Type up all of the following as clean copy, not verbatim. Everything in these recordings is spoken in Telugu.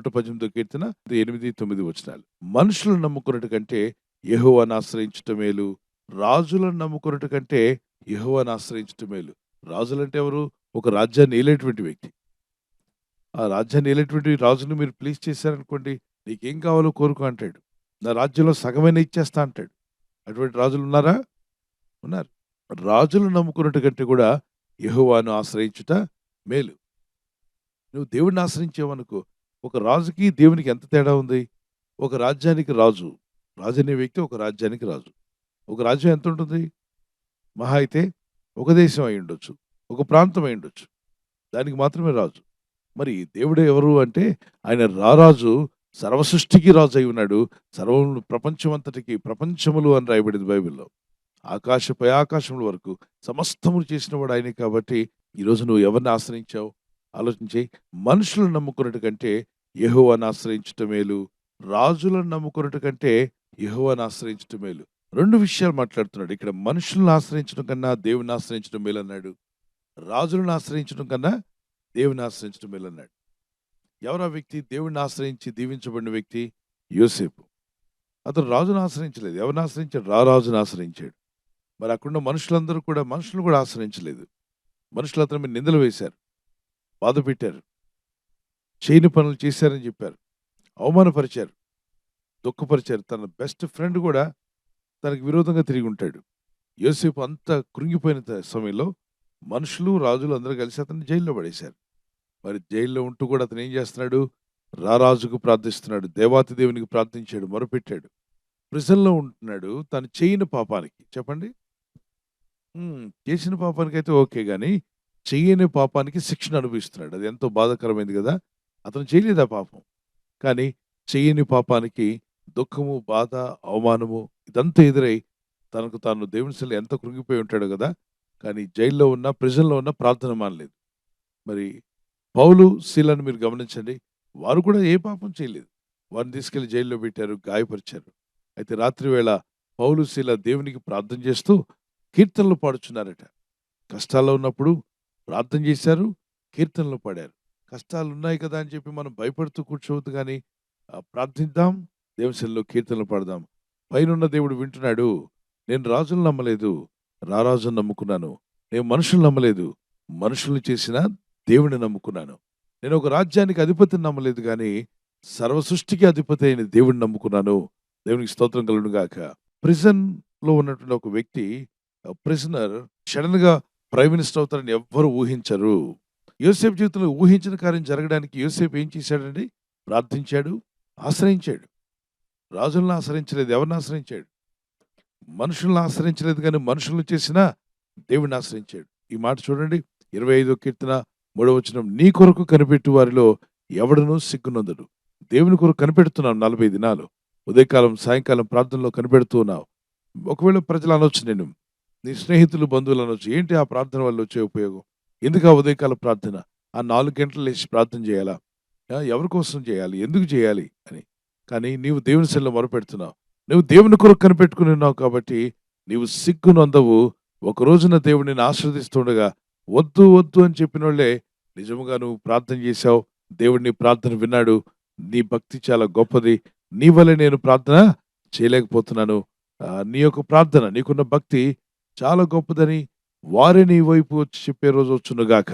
118 కీర్తన 8, 9 వచనాలు. మనుషులను నమ్ముకున్నట్టు కంటే యెహోవాను ఆశ్రయించుట మేలు, రాజులను నమ్ముకున్నట్టు కంటే యెహోవాను ఆశ్రయించుట మేలు. రాజులంటే ఎవరు? ఒక రాజ్యాన్ని ఏలేటువంటి వ్యక్తి. ఆ రాజ్యాన్ని ఏలేటువంటి రాజుని మీరు ప్లీజ్ చేశారనుకోండి, నీకేం కావాలో కోరుకో అంటాడు. నా రాజ్యంలో సగమైనా ఇచ్చేస్తా అంటాడు. అటువంటి రాజులు ఉన్నారా? ఉన్నారు. రాజులను నమ్ముకున్నట్టు కంటే కూడా యెహోవాను ఆశ్రయించుట మేలు. నువ్వు దేవుడిని ఆశ్రయించావనుకో, ఒక రాజుకి దేవునికి ఎంత తేడా ఉంది? ఒక రాజ్యానికి రాజు. రాజు అనే వ్యక్తి ఒక రాజ్యానికి రాజు. ఒక రాజ్యం ఎంత ఉంటుంది? మహా అయితే ఒక దేశం అయి ఉండొచ్చు, ఒక ప్రాంతం అయి ఉండొచ్చు. దానికి మాత్రమే రాజు. మరి దేవుడు ఎవరు అంటే ఆయన రారాజు, సర్వసృష్టికి రాజు అయి ఉన్నాడు. సర్వములు ప్రపంచమంతటికి, ప్రపంచములు అని రాయబడింది బైబిల్‌లో. ఆకాశపై ఆకాశముల వరకు సమస్తమును చేసినవాడు ఆయనే. కాబట్టి ఈరోజు నువ్వు ఎవరిని ఆశ్రయించావు? ఆలోచించి, మనుషులను నమ్ముకున్నట్టు కంటే యెహోవాను ఆశ్రయించుట మేలు, రాజులను నమ్ముకున్నట్టు కంటే యెహోవాను ఆశ్రయించుట మేలు. 2 విషయాలు మాట్లాడుతున్నాడు ఇక్కడ. మనుషులను ఆశ్రయించడం కన్నా దేవుని ఆశ్రయించడం మేలు అన్నాడు. రాజులను ఆశ్రయించడం కన్నా దేవుని ఆశ్రయించడం మేలు అన్నాడు. ఎవరా వ్యక్తి? దేవుడిని ఆశ్రయించి దీవించబడిన వ్యక్తి యోసేపు. అతను రాజును ఆశ్రయించలేదు. ఎవరిని ఆశ్రయించాడు? రారాజును ఆశ్రయించాడు. మరి అక్కడున్న మనుషులందరూ కూడా మనుషులను కూడా ఆశ్రయించలేదు. మనుషులు అతని మీద నిందలు వేశారు, బాధ పెట్టారు, చేయని పనులు చేశారని చెప్పారు, అవమానపరిచారు, దుఃఖపరిచారు. తన బెస్ట్ ఫ్రెండ్ కూడా తనకు విరోధంగా తిరిగి ఉంటాడు. యోసేపు అంత కృంగిపోయిన సమయంలో మనుషులు, రాజులు అందరూ కలిసి అతన్ని జైల్లో పడేశారు. మరి జైల్లో ఉంటూ కూడా అతను ఏం చేస్తున్నాడు? రారాజుకు ప్రార్థిస్తున్నాడు, దేవాతి దేవునికి ప్రార్థించాడు, మొరపెట్టాడు. ప్రిజన్‌లో ఉంటున్నాడు తను చేయని పాపానికి. చెప్పండి. చేసిన పాపానికైతే ఓకే గాని, చెయ్యని పాపానికి శిక్షను అనుభవిస్తున్నాడు. అది ఎంతో బాధాకరమైంది కదా! అతను చేయలేదు ఆ పాపం. కానీ చెయ్యని పాపానికి దుఃఖము, బాధ, అవమానము ఇదంతా ఎదురై తనకు తాను దేవుని సన్నిధిలో ఎంత కృంగిపోయి ఉంటాడో కదా! కానీ జైల్లో ఉన్న, ప్రిజన్‌లో ఉన్న ప్రార్థన మానలేదు. మరి పౌలు, సీలను మీరు గమనించండి. వారు కూడా ఏ పాపం చేయలేదు. వారిని తీసుకెళ్లి జైల్లో పెట్టారు, గాయపరిచారు. అయితే రాత్రి వేళ పౌలు, సీల దేవునికి ప్రార్థన చేస్తూ కీర్తనలు పాడుచున్నారట. కష్టాల్లో ఉన్నప్పుడు ప్రార్థన చేశారు, కీర్తనలు పాడారు. కష్టాలు ఉన్నాయి కదా అని చెప్పి మనం భయపడుతూ కూర్చోవద్దు గాని, ప్రార్థిద్దాం, దేవుని సన్నిధిలో కీర్తనలు పాడదాం. పైనున్న దేవుడు వింటున్నాడు. నేను రాజులను నమ్మలేదు, రారాజును నమ్ముకున్నాను. నేను మనుషులను నమ్మలేదు, మనుషుల్ని చేసిన దేవుడిని నమ్ముకున్నాను. నేను ఒక రాజ్యానికి అధిపతిని నమ్మలేదు గాని, సర్వ సృష్టికి అధిపతి అయిన దేవుడిని నమ్ముకున్నాను. దేవునికి స్తోత్రం కలుగును గాక. ప్రిజన్‌లో ఉన్నటువంటి ఒక వ్యక్తి, ప్రిజనర్ సడెన్‌గా ప్రైమ్ మినిస్టర్ అవుతారని ఎవ్వరు ఊహించరు. యోసేపు జీవితంలో ఊహించిన కార్యం జరగడానికి యోసేపు ఏం చేశాడండి? ప్రార్థించాడు, ఆశ్రయించాడు. రాజులను ఆశ్రయించలేదు. ఎవరిని ఆశ్రయించాడు? మనుషులను ఆశ్రయించలేదు కానీ మనుషులను చేసిన దేవుడిని ఆశ్రయించాడు. ఈ మాట చూడండి, 25వ కీర్తన 3వ వచనం. నీ కొరకు కనిపెట్టు వారిలో ఎవడునూ సిగ్గునందుడు. దేవుని కొరకు కనిపెడుతున్నాం 40 దినాలు. ఉదయకాలం, సాయంకాలం ప్రార్థనలో కనిపెడుతూ ఉన్నావు. ఒకవేళ ప్రజలు అనొచ్చు, నేను నీ స్నేహితులు, బంధువులు అనొచ్చు, ఏంటి ఆ ప్రార్థన వల్ల వచ్చే ఉపయోగం? ఎందుకు ఆ ఉదయకాల ప్రార్థన? ఆ 4 గంటలు లేచి ప్రార్థన చేయాలా? ఎవరి కోసం చేయాలి? ఎందుకు చేయాలి అని. కానీ నీవు దేవుని సన్నిధిలో మొరపెడుతున్నావు. నువ్వు దేవుని కొరకు కనిపెట్టుకుని ఉన్నావు కాబట్టి నీవు సిగ్గునందవు. ఒక రోజున దేవుడు నిన్ను ఆశీర్వదిస్తుండగా వద్దు వద్దు అని చెప్పిన వాళ్ళే నిజముగా నువ్వు ప్రార్థన చేశావు. దేవుడు నీ ప్రార్థన విన్నాడు. నీ భక్తి చాలా గొప్పది. నీ వల్లే నేను ప్రార్థన చేయలేకపోతున్నాను. నీ యొక్క ప్రార్థన, నీకున్న భక్తి చాలా గొప్పదని వారే నీ వైపు వచ్చి చెప్పే రోజు వచ్చునుగాక.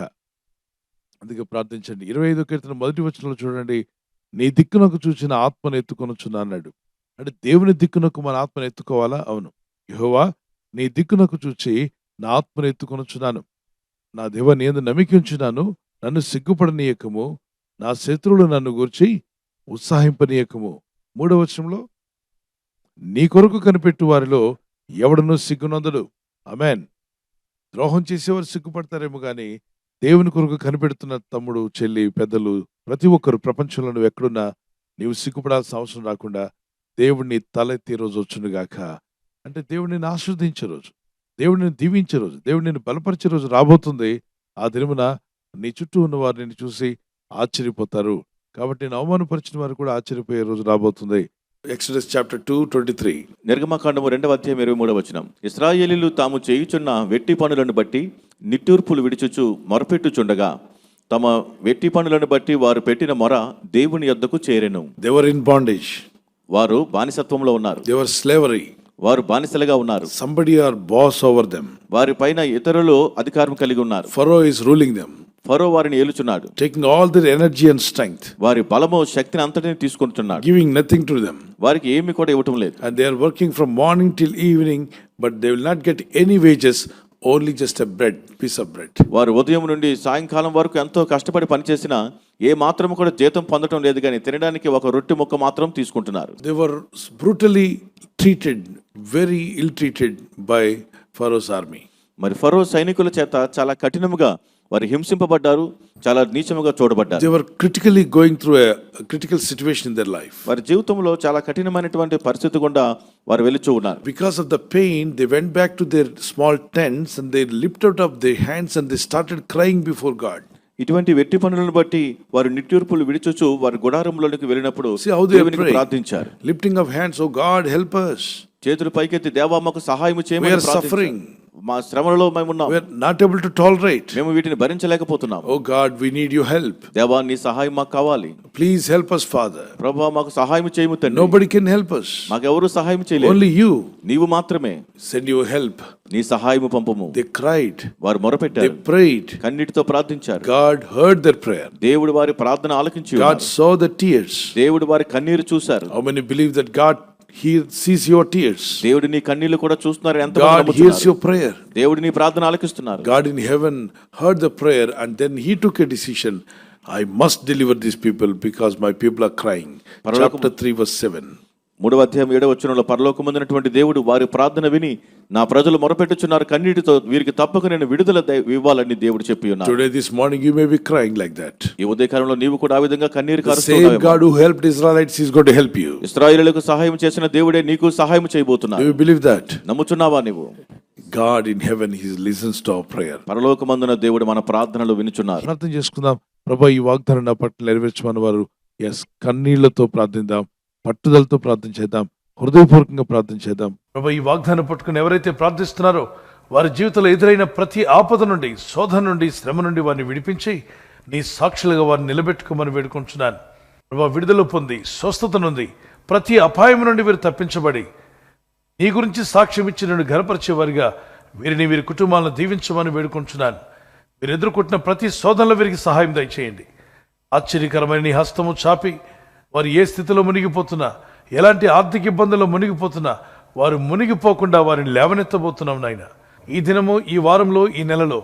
అందుకే ప్రార్థించండి. 25వ కీర్తన 1వ వచనంలో చూడండి, నీ దిక్కునకు చూసిన ఆత్మను ఎత్తుకొనొచ్చున్నా అన్నాడు. అంటే దేవుని దిక్కునకు మన ఆత్మను ఎత్తుకోవాలా? అవును. యెహోవా, నీ దిక్కునకు చూచి నా ఆత్మను ఎత్తుకొనొచ్చున్నాను. నా దేవా, నీ యందు నమ్మిక ఉంచున్నాను. నన్ను సిగ్గుపడనీయకము, నా శత్రువులు నన్ను గూర్చి ఉత్సాహింపనీయకము. 3వ వచనంలో, నీ కొరకు కనిపెట్టు వారిలో ఎవడనూ సిగ్గునందడు. ఆమేన్. ద్రోహం చేసేవారు సిగ్గుపడతారేమో గాని, దేవుని కొరకు కనిపెడుతున్న తమ్ముడు, చెల్లి, పెద్దలు ప్రతి ఒక్కరు ప్రపంచంలో నువ్వు ఎక్కడున్నా నీవు సిగ్గుపడాల్సిన అవసరం రాకుండా దేవుడిని తలెత్తే రోజు వచ్చునుగాక. అంటే దేవుడు నిన్ను ఆశీర్వదించే రోజు, దేవుడు నిన్ను దీవించే రోజు, దేవుడు నిన్ను బలపరిచే రోజు రాబోతుంది. ఆ దినమున నీ చుట్టూ ఉన్న వారు నిన్ను చూసి ఆశ్చర్యపోతారు. కాబట్టి నేను అవమానపరిచిన వారు కూడా ఆశ్చర్యపోయే రోజు రాబోతుంది. Exodus chapter 2:23. నిర్గమకాండము 2వ అధ్యాయం 23వ వచనం. ఇశ్రాయేలీయులు తాము చేయుచున్న వెట్టి పనులను బట్టి నిట్టూర్పులు విడిచుచు మొరపెట్టుచుండగా తమ వెట్టి పనులను బట్టి వారు పెట్టిన మొర దేవుని యొద్దకు చేరెను. They were in bondage. వారు బానిసత్వంలో ఉన్నారు. They were slavery. వారు బానిసలుగా ఉన్నారు. Somebody are boss over them. వారి పైన ఇతరులు అధికారం కలిగి ఉన్నారు. Pharaoh is ruling them. ఫరో వారిని ఏలుచున్నాడు. Taking all their energy and strength. వారి బలము శక్తిని అంతటిని తీసుకుంటున్నాడు. Giving nothing to them. వారికి ఏమీ కూడా ఇవ్వటం లేదు. And they are working from morning till evening, but they will not get any wages, only just a piece of bread. వారు ఉదయం నుండి సాయంకాలం వరకు ఎంతో కష్టపడి పనిచేసినా ఏ మాత్రం కూడా జీతం పొందడం లేదు, కానీ తినడానికి ఒక రొట్టె ముక్క మాత్రం తీసుకుంటున్నారు. They were brutally treated, very ill treated by Pharaoh's army. మరి ఫరో సైనికుల చేత చాలా కఠినముగా వారు హింసింపబడ్డారు, చాలా నీచముగా చూడబడ్డారు. They were critically going through a critical situation in their life. వారి జీవితంలో చాలా కఠినమైనటువంటి పరిస్థితి గుండా వారు వెళుచూ ఉన్నారు. Because of the pain, they went back to their small tents and they lifted up their hands and they started crying before God. ఇటువంటి వెట్టి పనులను బట్టి వారు నిట్టూర్పులు విడిచుచు వారి గుడారంలోనికి వెళ్ళినప్పుడు See how they దేవునికి pray. ప్రార్థించారు. Lifting of hands, oh God, help us. చేతులు పైకెత్తి దేవా మాకు సహాయం We చేయమని are suffering. మా శ్రమలలో మేము ఉన్నాం. We are not able to tolerate. మేము వీటిని భరించలేకపోతున్నాం. Oh God, we need your help. దేవా నీ సహాయం మాకు కావాలి. Please help us, Father. ప్రభువా మాకు సహాయం చేయము తండ్రి. Nobody can help us. మాకెవరు సహాయం చేయలేరు. Only you. నీవు మాత్రమే. Send your help. నీ సహాయము పంపము. They cried. వారు They మొరపెట్టారు. prayed. కన్నీటితో ప్రార్థించారు. God heard their prayer. దేవుడు వారి ప్రార్థన ఆలకించి God ఉన్నారు. saw the tears. దేవుడు వారి కన్నీరు చూశారు. How many believe that God sees your tears? దేవుడు నీ కన్నీళ్లు కూడా చూస్తున్నారు. ఎంత God hears your prayer. దేవుడు నీ ప్రార్థన ఆలకిస్తున్నారు. God in heaven heard the prayer and then he took a decision. I must deliver these people because my people are crying. Chapter 3 verse 7. 3వ అధ్యాయం 7వ వచనంలో పరలోకమందున్నటువంటి దేవుడు వారి ప్రార్థన విని నా ప్రజలు మొరపెట్టుచున్నారు కన్నీటితో, వీరికి తప్పక నేను విడుదల ఇవ్వాలని దేవుడు చెప్పి ఉన్నారు. Today this morning you may be crying like that. ఈ ఉదయకాలంలో నీవు కూడా ఆ విధంగా కన్నీరు The same కారుస్తున్నావు. God who helped Israelites is going to help you. ఇశ్రాయేలులకు సహాయం చేసిన దేవుడే నీకు సహాయం Do చేయబోతున్నాడు. you believe that? నమ్ముచున్నావా నీవు? God in heaven, he listens to our prayer. పరలోకమందున దేవుడు మన ప్రార్థనలు వినుచున్నారు. ప్రార్థన చేసుకుందాం. ప్రభా ఈ వాగ్దానం నా పట్ల నెరవేర్చమని వారు కన్నీళ్లతో ప్రార్థిద్దాం, పట్టుదలతో ప్రార్థన చేద్దాం, హృదయపూర్వకంగా ప్రార్థన చేద్దాం. ప్రభా ఈ వాగ్దానం పట్టుకుని ఎవరైతే ప్రార్థిస్తున్నారో వారి జీవితంలో ఎదురైన ప్రతి ఆపద నుండి, శోధన నుండి, శ్రమ నుండి వారిని విడిపించి నీ సాక్షులుగా వారిని నిలబెట్టుకోమని వేడుకుంటున్నాను. ప్రభా విడుదల పొంది స్వస్థత నుండి, ప్రతి అపాయం నుండి వీరు తప్పించబడి నీ గురించి సాక్ష్యం ఇచ్చి నన్ను ఘనపరిచేవారిగా వీరిని, వీరి కుటుంబాలను దీవించమని వేడుకుంటున్నాను. వీరు ఎదుర్కొంటున్న ప్రతి శోధనలో వీరికి సహాయం దయచేయండి. ఆశ్చర్యకరమైన నీ హస్తము చాపి వారు ఏ స్థితిలో మునిగిపోతున్నా, ఎలాంటి ఆర్థిక ఇబ్బందుల్లో మునిగిపోతున్నా వారు మునిగిపోకుండా వారిని లేవనెత్తబోతున్నాం నాయన. ఈ దినము, ఈ వారంలో, ఈ నెలలో,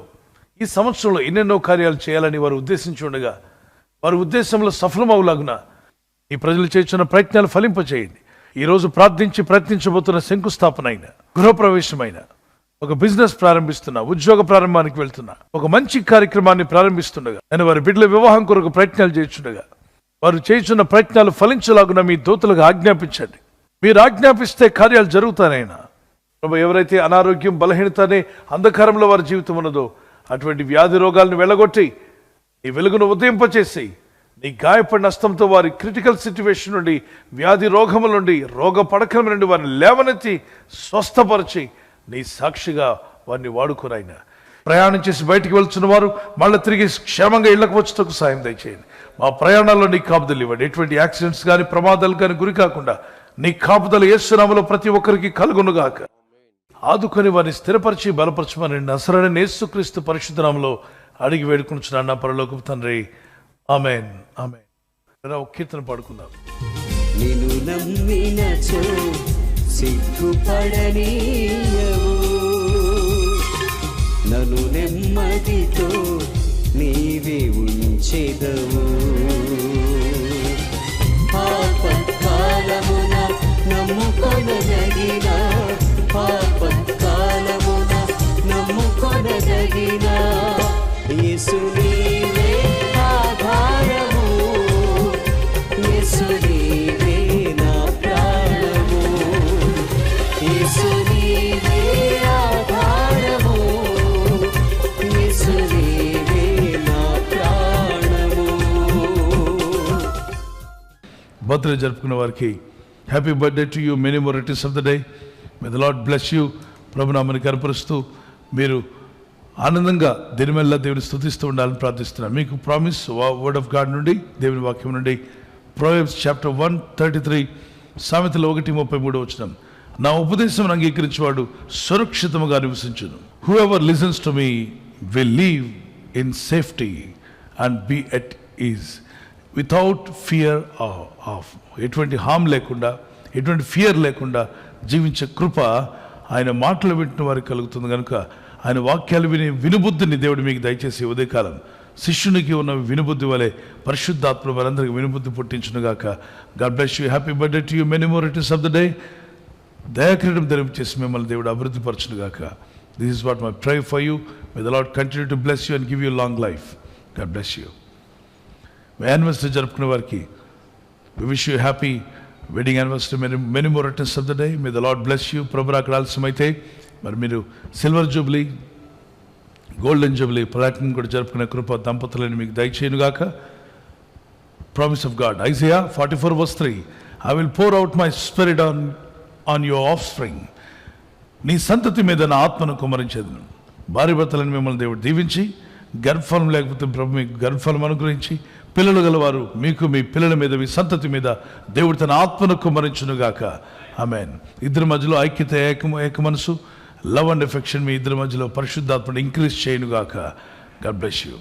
ఈ సంవత్సరంలో ఎన్నెన్నో కార్యాలు చేయాలని వారు ఉద్దేశించి ఉండగా వారి ఉద్దేశంలో సఫలమవులాగున ఈ ప్రజలు చేస్తున్న ప్రయత్నాలు ఫలింపచేయండి. ఈరోజు ప్రార్థించి ప్రయత్నించబోతున్న శంకుస్థాపన అయిన, గృహప్రవేశమైన, ఒక బిజినెస్ ప్రారంభిస్తున్నా, ఉద్యోగ ప్రారంభానికి వెళ్తున్నా, ఒక మంచి కార్యక్రమాన్ని ప్రారంభిస్తుండగా, నేను వారి బిడ్డల వివాహం కొరకు ప్రయత్నాలు చేస్తుండగా వారు చేస్తున్న ప్రయత్నాలు ఫలించలాగున మీ దూతలకు ఆజ్ఞాపించండి. మీరు ఆజ్ఞాపిస్తే కార్యాలు జరుగుతానైనా. ప్రభు ఎవరైతే అనారోగ్యం, బలహీనత అనే అంధకారంలో వారి జీవితం ఉన్నదో అటువంటి వ్యాధి రోగాలను వెళ్ళగొట్టి నీ వెలుగును ఉదయింపచేసి నీ గాయపడిన హస్తంతో వారి క్రిటికల్ సిచ్యువేషన్ నుండి, వ్యాధి రోగముల నుండి, రోగ పడకల నుండి వారిని లేవనెత్తి స్వస్థపరిచి నీ సాక్షిగా వారిని వాడుకోరాయినా. ప్రయాణం చేసి బయటికి వెళ్తున్న వారు మళ్ళీ తిరిగి క్షేమంగా ఇళ్లకు వచ్చేటకు సాయం దయచేయండి. మా ప్రయాణాల్లో నీ కాపుదలు ఇవ్వండి. ఎటువంటి యాక్సిడెంట్స్ కానీ, ప్రమాదాలు కానీ గురి కాకుండా నీ కాపుదలు యేసు నామములో ప్రతి ఒక్కరికి కలుగునుగాక. ఆదుకొని వారిని స్థిరపరిచి బలపరచమని నజరేయుడైన యేసుక్రీస్తు పరిశుద్ధ నామములో అడిగి వేడుకుంటున్నాను నా పరలోకపు తండ్రి. ఆమేన్, ఆమేన్. ఒక కీర్తన పాడుకుందాం. నిన్ను నమ్మినచో సిగ్గుపడనీయవు, నన్ను నెమ్మదితో నీవే ఉంచెదవు. ఆపత్కాలమున నమ్ముకొనదగిన, ఆపత్కాలమున నమ్ముకొనదగిన యేసు నీవే ఆధారము, యేసు నీవే నా ప్రాణము, యేసు నీవే ఆధారము, యేసు నీవే నా ప్రాణము. బర్త్డే జరుపుకున్న వారికి happy birthday to you, many more returns of the day. May the lord bless you. ప్రభునామాన్ని కనపరుస్తూ మీరు ఆనందంగా దినమెల్లా దేవుని స్తుతిస్తూ ఉండాలని ప్రార్థిస్తున్నాను. మీకు ప్రామిస్ వర్డ్ ఆఫ్ గాడ్ నుండి, దేవుని వాక్యం నుండి, ప్రొవెర్బ్స్ చాప్టర్ 1:33, సామెతలు 1:33 వచనం. నా ఉపదేశం అంగీకరించేవాడు సురక్షితముగా నివసించును. Whoever listens to me will live in safety and be at ease without fear of. ఎటువంటి హామ్ లేకుండా, ఎటువంటి ఫియర్ లేకుండా జీవించే కృప ఆయన మాటలు వింటున్న వారికి కలుగుతుంది. కనుక ఆయన వాక్యాలు వినుబుద్ధిని దేవుడు మీకు దయచేసి ఉదయకాలం శిష్యునికి ఉన్న వినుబుద్ధి వలె పరిశుద్ధాత్మ వారందరికీ వినుబుద్ధి పుట్టించునుగాక. God bless you. Happy birthday to you. Many more returns of the day. దయాకిరీటం ధరించేసి మిమ్మల్ని దేవుడు అభివృద్ధి పరచునుగాక. This is what my pray for you. May the lord continue to bless you and give you long life. God bless you. మీ యానివర్సరీ జరుపుకునే వారికి we wish you happy wedding anniversary. Many more returns of the day. May the lord bless you. ప్రభు అక్కడ ఆలస్యమైతే మరి మీరు silver jubilee, golden jubilee, platinum కూడా జరుపుకునే కృప దంపతులని మీకు దయచేయునుగాక. Promise of God, Isaiah 44:3, I will pour out my spirit on your offspring. నీ సంతతి మీద నా ఆత్మను కుమ్మరించేదను. భార్య భర్తలను మిమ్మల్ని దేవుడు దీవించి, గర్భఫలం లేకపోతే ప్రభు మీకు గర్భఫలం అనుగ్రహించి, పిల్లలు గలవారు మీకు మీ పిల్లల మీద, మీ సంతతి మీద దేవుడు తన ఆత్మను కుమ్మరించునుగాక. ఆమేన్. ఇద్దరి మధ్యలో ఐక్యత, ఏక మనసు, లవ్ అండ్ ఎఫెక్షన్ మీ ఇద్దరి మధ్యలో పరిశుద్ధాత్మను ఇంక్రీజ్ చేయనుగాక. God bless you.